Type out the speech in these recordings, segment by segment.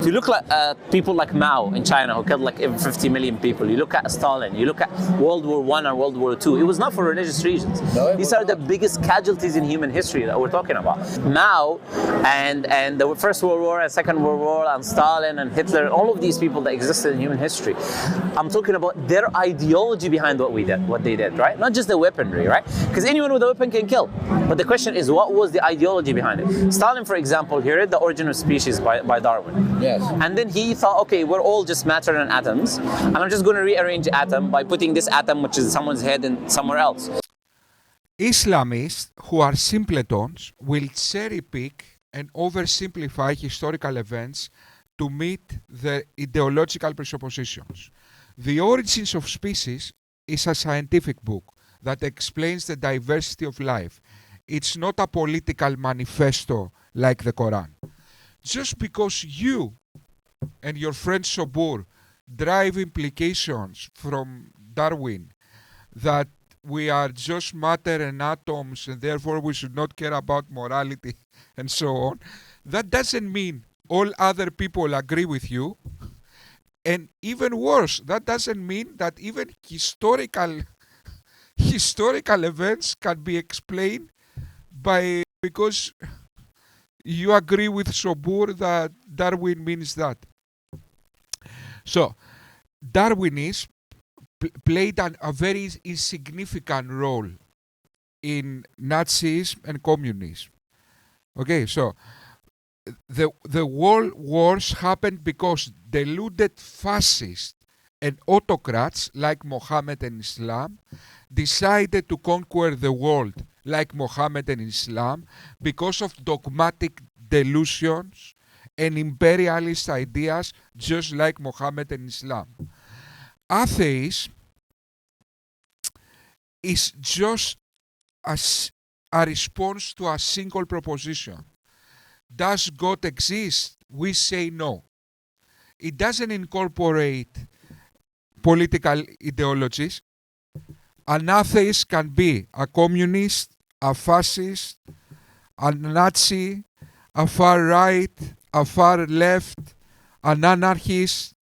you look at people like Mao in China, who killed like 50 million people, you look at Stalin, you look at World War I and World War II, it was not for religious reasons. No, These are the biggest casualties in human history that we're talking about. Mao and the First World War and Second World War and Stalin and Hitler, all of these people that existed in human history, I'm talking about their ideology behind what they did, right? Not just the weaponry, right? Because anyone with a weapon can kill. But the question is, what was the ideology behind it? Stalin, for example, he read The Origin of Species by Darwin. Yes. And then he thought, okay, we're all just matter and atoms, and I'm just going to rearrange atom by putting this atom, which is someone's head, in somewhere else. Islamists, who are simpletons, will cherry pick and oversimplify historical events to meet their ideological presuppositions. The Origins of Species is a scientific book that explains the diversity of life. It's not a political manifesto like the Quran. Just because you and your friend Sobur drive implications from Darwin that we are just matter and atoms and therefore we should not care about morality and so on, that doesn't mean all other people agree with you. And even worse, that doesn't mean that even historical events can be explained because you agree with Sobur that Darwin means that. So, Darwinism played a very insignificant role in Nazism and communism. Okay, so the world wars happened because deluded fascists and autocrats like Muhammad and Islam decided to conquer the world like Muhammad and Islam because of dogmatic delusions and imperialist ideas just like Muhammad and Islam. Atheism is just a response to a single proposition. Does God exist? We say no. It doesn't incorporate political ideologies. An atheist can be a communist, a fascist, a Nazi, a far right, a far left, an anarchist,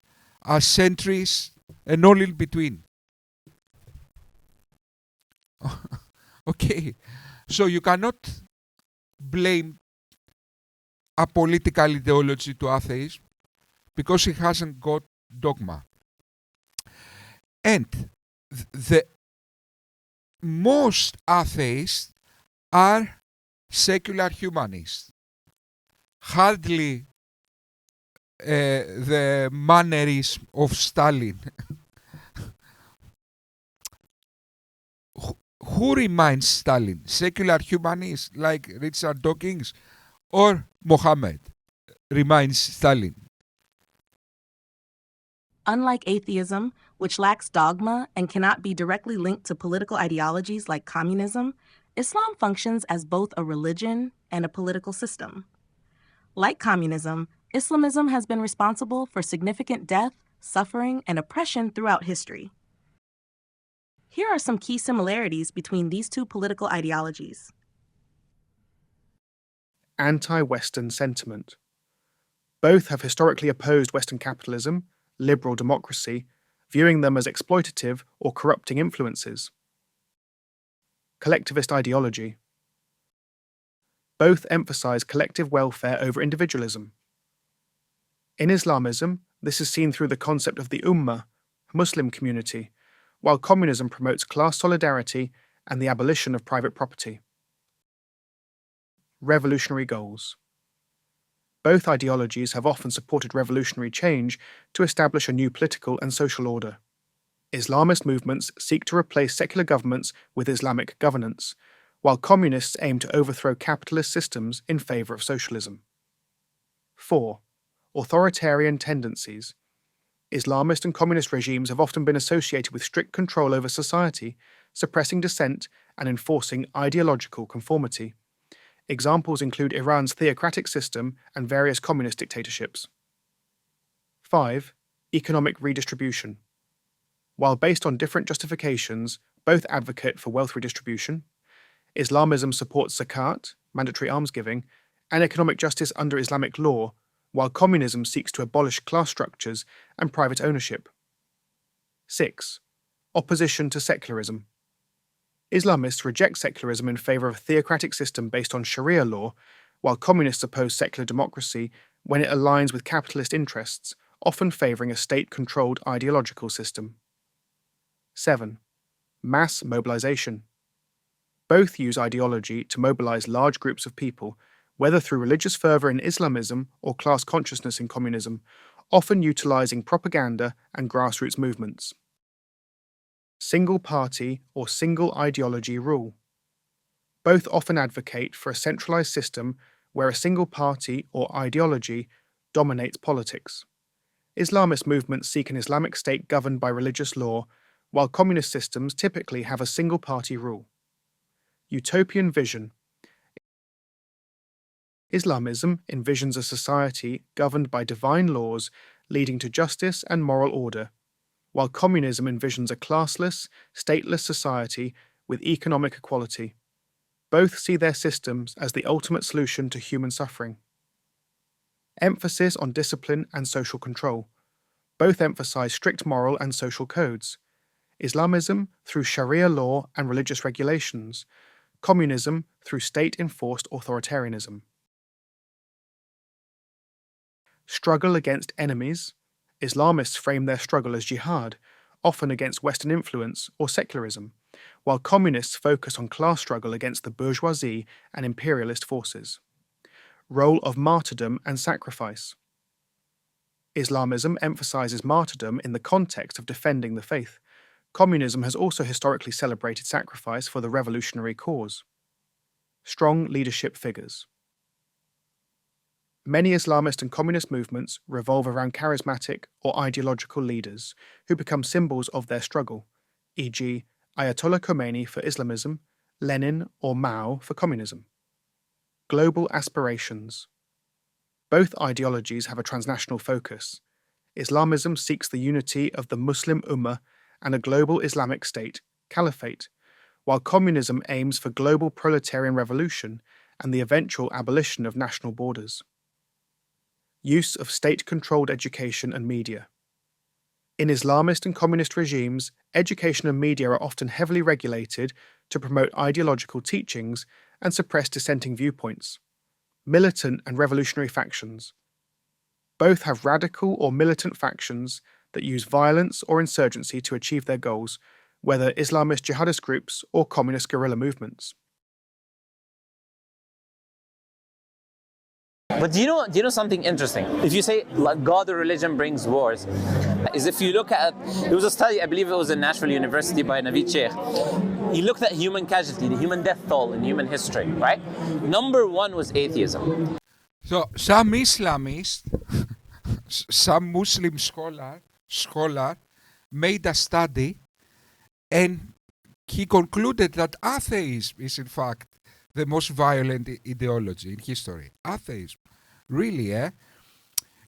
a centrist, and all in between. Okay, so you cannot blame a political ideology to atheism because it hasn't got dogma. And the most atheists are secular humanists. Hardly the mannerism of Stalin. Who reminds Stalin? Secular humanists like Richard Dawkins or Muhammad reminds Stalin? Unlike atheism, which lacks dogma and cannot be directly linked to political ideologies like communism, Islam functions as both a religion and a political system. Like communism, Islamism has been responsible for significant death, suffering, and oppression throughout history. Here are some key similarities between these two political ideologies. Anti-Western sentiment. Both have historically opposed Western capitalism, liberal democracy, viewing them as exploitative or corrupting influences. Collectivist ideology. Both emphasize collective welfare over individualism. In Islamism, this is seen through the concept of the Ummah, Muslim community, while communism promotes class solidarity and the abolition of private property. Revolutionary goals. Both ideologies have often supported revolutionary change to establish a new political and social order. Islamist movements seek to replace secular governments with Islamic governance, while communists aim to overthrow capitalist systems in favor of socialism. 4. Authoritarian tendencies. Islamist and communist regimes have often been associated with strict control over society, suppressing dissent and enforcing ideological conformity. Examples include Iran's theocratic system and various communist dictatorships. 5. Economic redistribution. While based on different justifications, both advocate for wealth redistribution. Islamism supports zakat, mandatory almsgiving, and economic justice under Islamic law, while communism seeks to abolish class structures and private ownership. 6. Opposition to secularism. Islamists reject secularism in favour of a theocratic system based on Sharia law, while communists oppose secular democracy when it aligns with capitalist interests, often favouring a state-controlled ideological system. 7. Mass mobilisation. Both use ideology to mobilise large groups of people, whether through religious fervour in Islamism or class consciousness in communism, often utilising propaganda and grassroots movements. Single party or single ideology rule. Both often advocate for a centralised system where a single party or ideology dominates politics. Islamist movements seek an Islamic state governed by religious law, while communist systems typically have a single party rule. Utopian vision. Islamism envisions a society governed by divine laws leading to justice and moral order, while communism envisions a classless, stateless society with economic equality. Both see their systems as the ultimate solution to human suffering. Emphasis on discipline and social control. Both emphasize strict moral and social codes. Islamism through Sharia law and religious regulations, communism through state-enforced authoritarianism. Struggle against enemies. Islamists frame their struggle as jihad, often against Western influence or secularism, while communists focus on class struggle against the bourgeoisie and imperialist forces. Role of martyrdom and sacrifice. Islamism emphasizes martyrdom in the context of defending the faith. Communism has also historically celebrated sacrifice for the revolutionary cause. Strong leadership figures. Many Islamist and communist movements revolve around charismatic or ideological leaders who become symbols of their struggle, e.g., Ayatollah Khomeini for Islamism, Lenin or Mao for communism. Global aspirations. Both ideologies have a transnational focus. Islamism seeks the unity of the Muslim Ummah and a global Islamic state, caliphate, while communism aims for global proletarian revolution and the eventual abolition of national borders. Use of state-controlled education and media. In Islamist and communist regimes, education and media are often heavily regulated to promote ideological teachings and suppress dissenting viewpoints. Militant and revolutionary factions. Both have radical or militant factions that use violence or insurgency to achieve their goals, whether Islamist jihadist groups or communist guerrilla movements. But do you know something interesting? If you say like God or religion brings wars, is if you look at, there was a study, I believe it was in Nashville University by Naveed Sheikh. He looked at human casualty, the human death toll in human history, right? Number one was atheism. So some Islamist, some Muslim scholar made a study, and he concluded that atheism is in fact the most violent ideology in history. Atheism. Really, eh?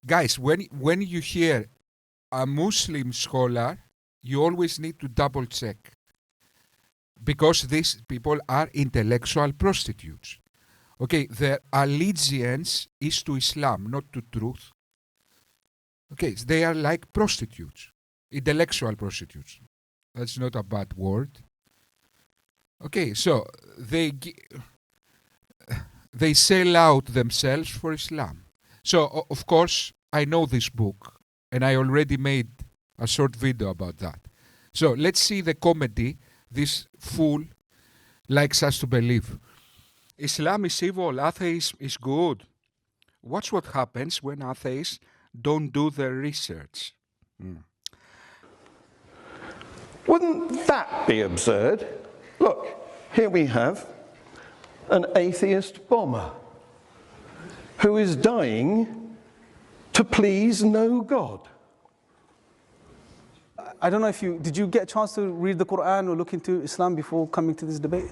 Guys, when you hear a Muslim scholar, you always need to double check. Because these people are intellectual prostitutes. Okay, their allegiance is to Islam, not to truth. Okay, they are like prostitutes, intellectual prostitutes. That's not a bad word. Okay, so they sell out themselves for Islam. So, of course, I know this book, and I already made a short video about that. So, let's see the comedy this fool likes us to believe. Islam is evil, atheism is good. Watch what happens when atheists don't do their research. Wouldn't that be absurd? Look, here we have an atheist bomber who is dying to please no God. I don't know if did you get a chance to read the Quran or look into Islam before coming to this debate?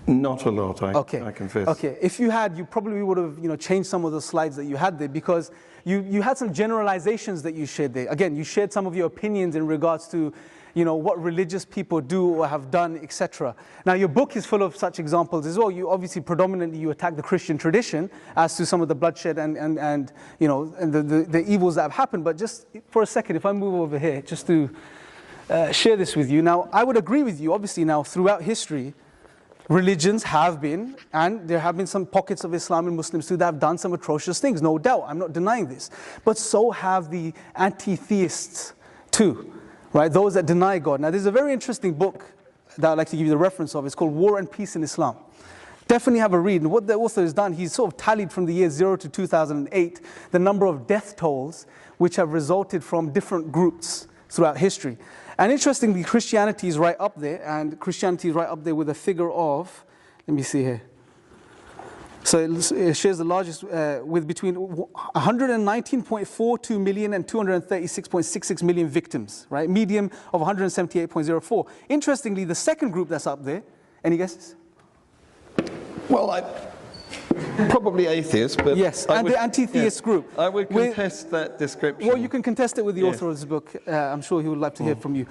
Not a lot, I confess. Okay, if you had, you probably would have changed some of the slides that you had there, because you had some generalizations that you shared there. Again, you shared some of your opinions in regards to what religious people do or have done, etc. Now, your book is full of such examples as well. You obviously predominantly attack the Christian tradition as to some of the bloodshed and the evils that have happened. But just for a second, if I move over here, just to share this with you. Now, I would agree with you. Obviously, now throughout history, religions have been, and there have been some pockets of Islam and Muslims too that have done some atrocious things, no doubt. I'm not denying this. But so have the anti-theists too. Right, those that deny God. Now, there's a very interesting book that I'd like to give you the reference of. It's called War and Peace in Islam. Definitely have a read. And what the author has done, he's sort of tallied from the year 0 to 2008 the number of death tolls which have resulted from different groups throughout history. And interestingly, Christianity is right up there, and Christianity is right up there with a figure of, let me see here. So it shares the largest with between 119.42 million and 236.66 million victims, right? Median of 178.04. Interestingly, the second group that's up there, any guesses? Well, probably atheist, but yes, and the anti-theist group. I would contest that description. Well, you can contest it with the author of this book. I'm sure he would like to hear from you.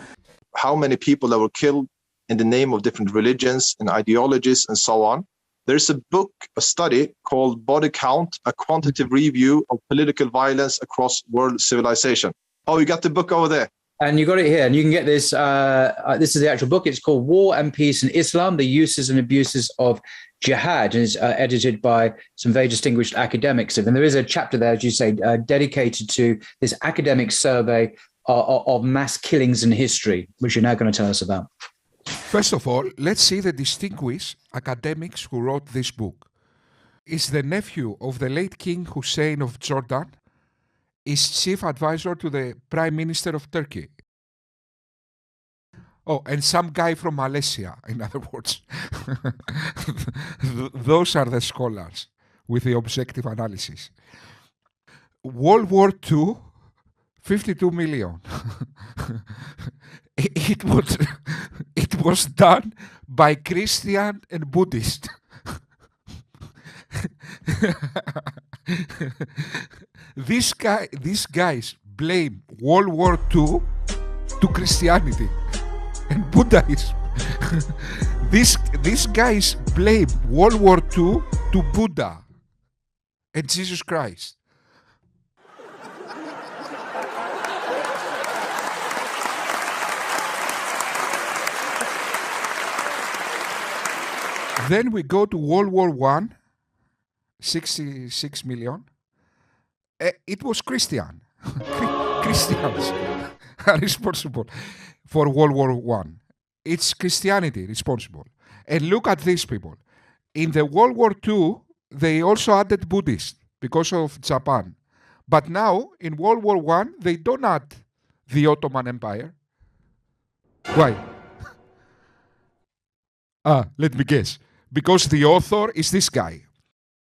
How many people that were killed in the name of different religions and ideologies and so on. There's a book, a study called Body Count, a quantitative review of political violence across world civilization. Oh, you got the book over there. And you got it here. And you can get this. This is the actual book. It's called War and Peace in Islam, the Uses and Abuses of Jihad. And it's edited by some very distinguished academics. And there is a chapter there, as you say, dedicated to this academic survey of mass killings in history, which you're now going to tell us about. First of all, let's see the distinguished academics who wrote this book. Is the nephew of the late King Hussein of Jordan, is chief advisor to the Prime Minister of Turkey. Oh, and some guy from Malaysia, in other words. Those are the scholars with the objective analysis. World War II, 52 million. It was done by Christian and Buddhist. These guys blame World War II to Christianity and Buddhism. These guys blame World War II to Buddha and Jesus Christ. Then we go to World War I, 66 million. It was Christians are responsible for World War I. It's Christianity responsible. And look at these people. In the World War II, they also added Buddhists because of Japan. But now, in World War I, they don't add the Ottoman Empire. Why? Let me guess. Because the author is this guy.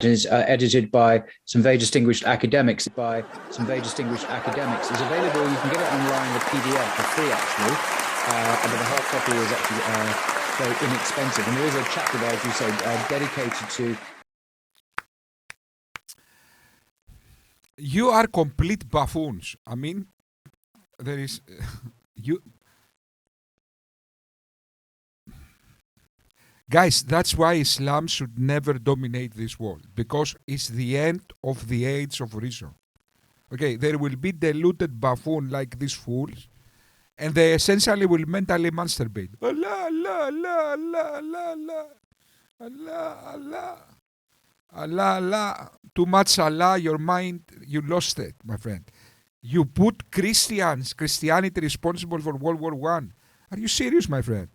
It is edited by some very distinguished academics. It's available. You can get it online, the PDF, for free actually. But the hard copy is actually very inexpensive. And there is a chapter there, as you say, dedicated to. You are complete buffoons. I mean, there is you. Guys, that's why Islam should never dominate this world, because it's the end of the age of reason. Okay, there will be deluded buffoon like these fools, and they essentially will mentally masturbate. Allah, Allah, Allah, Allah, Allah, Allah, Allah, Allah, Allah. Too much Allah, your mind, you lost it, my friend. You put Christianity responsible for World War I. Are you serious, my friend?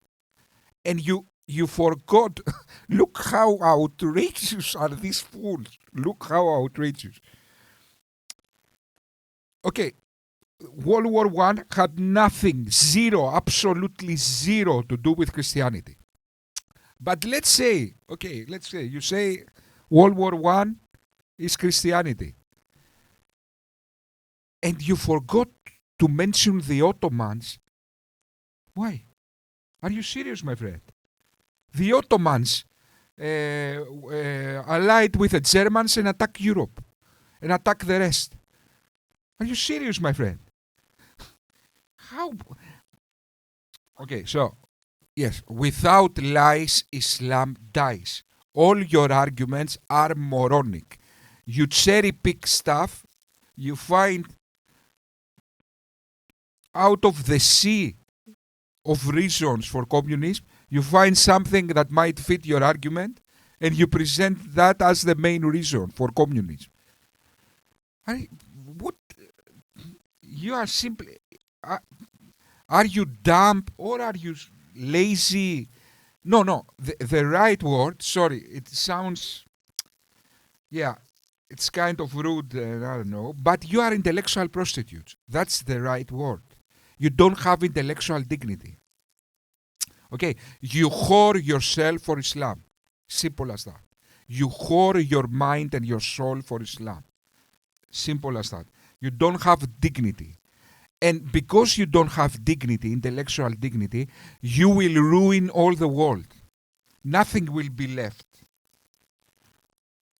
And you forgot. Look how outrageous are these fools. Look how outrageous. Okay, World War I had nothing, zero, absolutely zero to do with Christianity. But let's say you say World War I is Christianity. And you forgot to mention the Ottomans. Why? Are you serious, my friend? The Ottomans allied with the Germans and attack Europe and attack the rest. Are you serious, my friend? How? Okay, so, yes, without lies, Islam dies. All your arguments are moronic. You cherry pick stuff, you find out of the sea of reasons for communism, you find something that might fit your argument, and you present that as the main reason for communism. What? You are simply... Are you dumb or are you lazy? No, the right word, sorry, it sounds... Yeah, it's kind of rude, I don't know, but you are intellectual prostitutes. That's the right word. You don't have intellectual dignity. Okay, you whore yourself for Islam. Simple as that. You whore your mind and your soul for Islam. Simple as that. You don't have dignity. And because you don't have dignity, intellectual dignity, you will ruin all the world. Nothing will be left.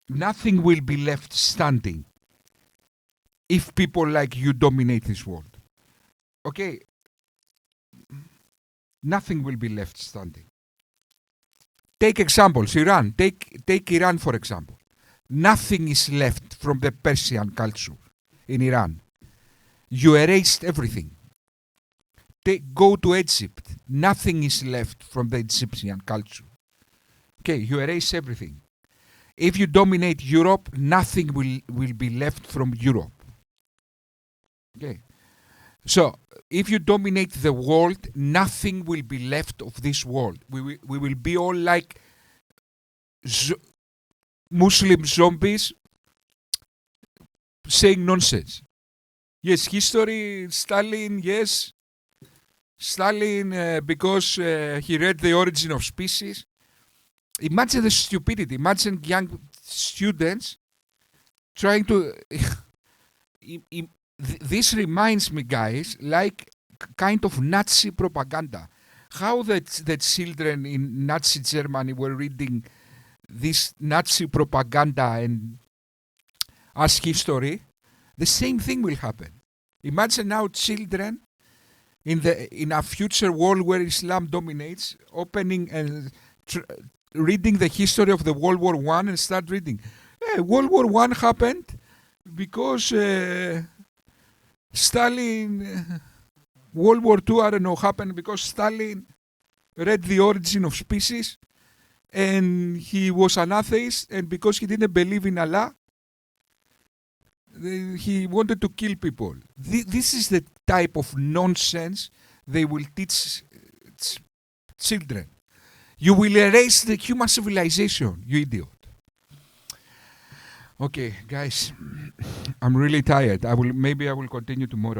Nothing will be left standing if people like you dominate this world. Okay? Nothing will be left standing. Take examples, Iran. Take Iran, for example. Nothing is left from the Persian culture in Iran. You erased everything. Go to Egypt. Nothing is left from the Egyptian culture. Okay, you erase everything. If you dominate Europe, nothing will be left from Europe. Okay. So, if you dominate the world, nothing will be left of this world. We will be all like Muslim zombies saying nonsense. Yes, history, Stalin, yes. Stalin, because he read The Origin of Species. Imagine the stupidity. Imagine young students trying to... This reminds me, guys, like kind of Nazi propaganda. How the children in Nazi Germany were reading this Nazi propaganda and as history, the same thing will happen. Imagine now children in a future world where Islam dominates, opening and reading the history of the World War I and start reading. World War I happened because Stalin, World War II, I don't know, happened because Stalin read The Origin of Species and he was an atheist, and because he didn't believe in Allah, he wanted to kill people. This is the type of nonsense they will teach children. You will erase the human civilization, you idiot. Okay, guys, I'm really tired. Maybe I will continue tomorrow.